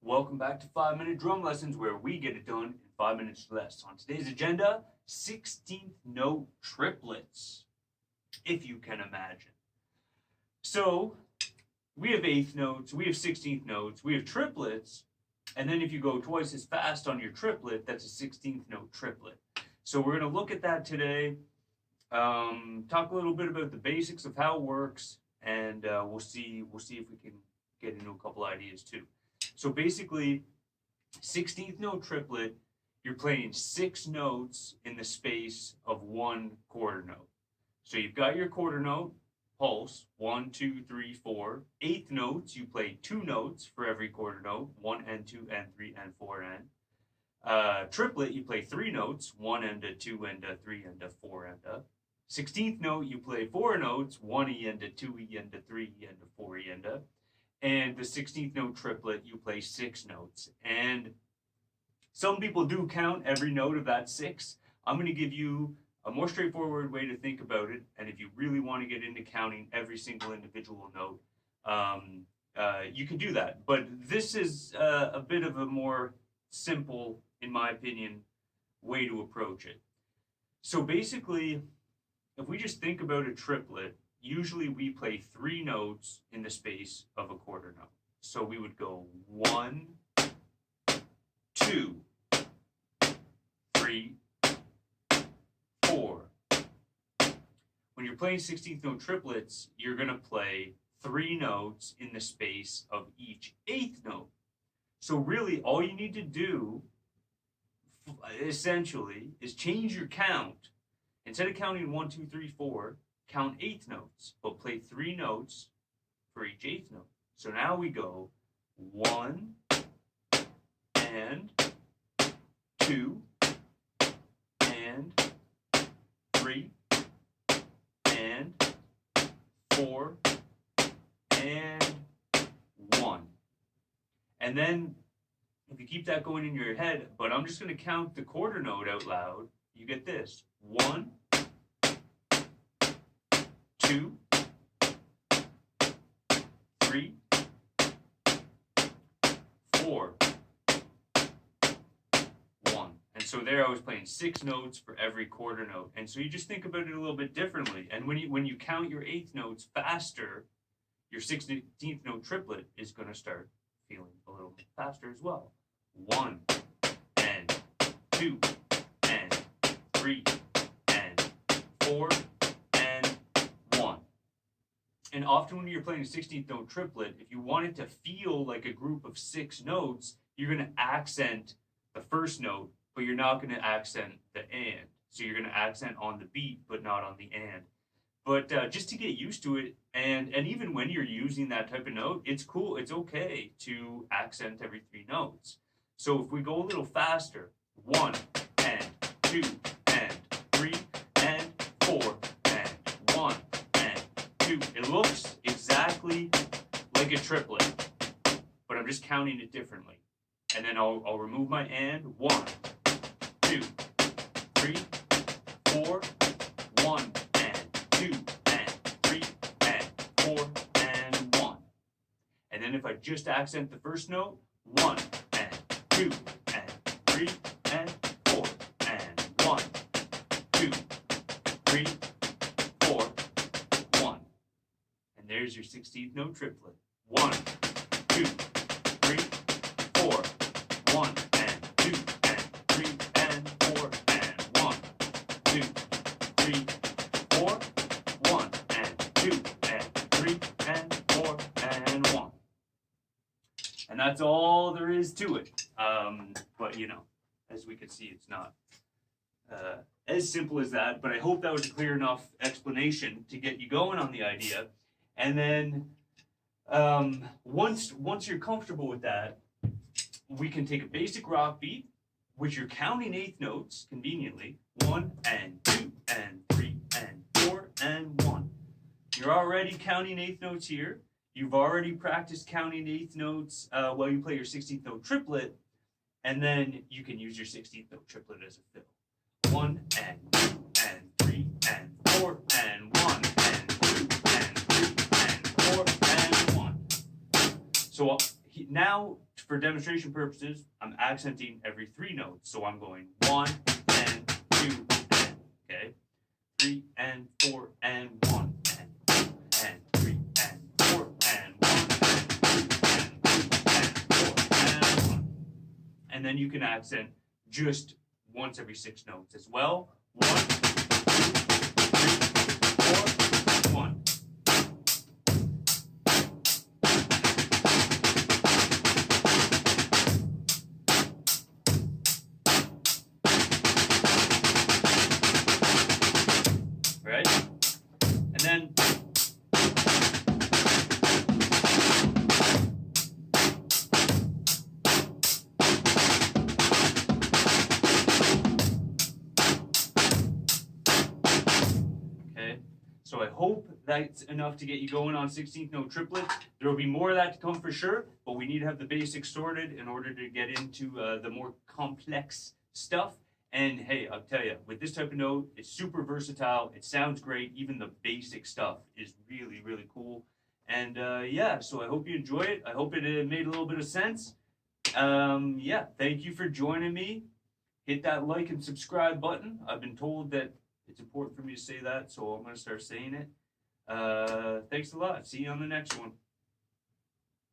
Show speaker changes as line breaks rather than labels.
Welcome back to 5-Minute Drum Lessons, where we get it done in 5 minutes or less. On today's agenda, 16th note triplets, if you can imagine. So, we have 8th notes, we have 16th notes, we have triplets, and then if you go twice as fast on your triplet, that's a 16th note triplet. So we're going to look at that today, talk a little bit about the basics of how it works, and we'll see if we can get into a couple ideas too. So basically, 16th note triplet, you're playing 6 notes in the space of one quarter note. So you've got your quarter note, pulse, 1, 2, 3, 4. 8th notes, you play 2 notes for every quarter note, 1 and 2 and 3 and 4 and. Triplet, you play 3 notes, 1 and a 2 and a 3 and a 4 and a. 16th note, you play 4 notes, 1 E and a 2 E and a 3 E and a 4 E and a. And the 16th note triplet, you play 6 notes. And some people do count every note of that 6. I'm going to give you a more straightforward way to think about it. And if you really want to get into counting every single individual note, you can do that. But this is a bit of a more simple, in my opinion, way to approach it. So basically, if we just think about a triplet, usually we play 3 notes in the space of a quarter note. So we would go 1, 2, 3, 4. When you're playing 16th note triplets, you're going to play 3 notes in the space of each 8th note. So really, all you need to do, essentially, is change your count. Instead of counting 1, 2, 3, 4, count 8th notes, but play 3 notes for each 8th note. So now we go 1 and 2 and 3 and 4 and 1. And then if you keep that going in your head, but I'm just going to count the quarter note out loud, you get this. 1, 2, 3, 4, 1. And so there I was playing 6 notes for every quarter note. And so you just think about it a little bit differently. And when you count your 8th notes faster, your 16th note triplet is going to start feeling a little bit faster as well. 1 and 2 and 3 and 4 and 1. And often when you're playing a 16th note triplet, if you want it to feel like a group of 6 notes, you're going to accent the first note, but you're not going to accent the and. So you're going to accent on the beat, but not on the and. But just to get used to it, and even when you're using that type of note, it's cool, it's okay to accent every 3 notes. So if we go a little faster, 1 and 2 and 3 and 4 and 1 and 2. It looks exactly like a triplet, but I'm just counting it differently. And then I'll remove my and. 1, 2, 3, 4, 1 and 2 and 3 and 4 and 1. And then if I just accent the first note, 1 and 2 and 3 and 4 and 1, 2, 3, 4, 1. And there's your 16th note triplet. 1, 2, 3, 4, 1 and 2 and 3 and 4 and 1, 2, 3, 4, 1 and 2 and 3 and 4 and 1. And that's all there is to it. But you know, as we can see, it's not as simple as that. But I hope that was a clear enough explanation to get you going on the idea. And then once you're comfortable with that, we can take a basic rock beat, which you're counting 8th notes conveniently. 1 and 2 and 3 and 4 and 1. You're already counting 8th notes here. You've already practiced counting 8th notes while you play your 16th note triplet, and then you can use your 16th note triplet as a fill. 1 and 2 and 3 and 4 and 1 and 2 and 3 and 4 and 1. So now, for demonstration purposes, I'm accenting every 3 notes. So I'm going 1 and 2 and, okay? 3 and 4 and 1 and 2 and 3 and 4 and 1 and 2 and 3 and 4 and 1. And then you can accent just once every 6 notes as well. 1, 2, 3, 4, 1. Right? And then so I hope that's enough to get you going on 16th note triplet. There will be more of that to come for sure, but we need to have the basics sorted in order to get into the more complex stuff. And hey, I'll tell you, with this type of note, it's super versatile. It sounds great. Even the basic stuff is really, really cool. And yeah, so I hope you enjoy it. I hope it made a little bit of sense. Yeah, thank you for joining me. Hit that like and subscribe button. I've been told that it's important for me to say that, so I'm going to start saying it. Thanks a lot. See you on the next one.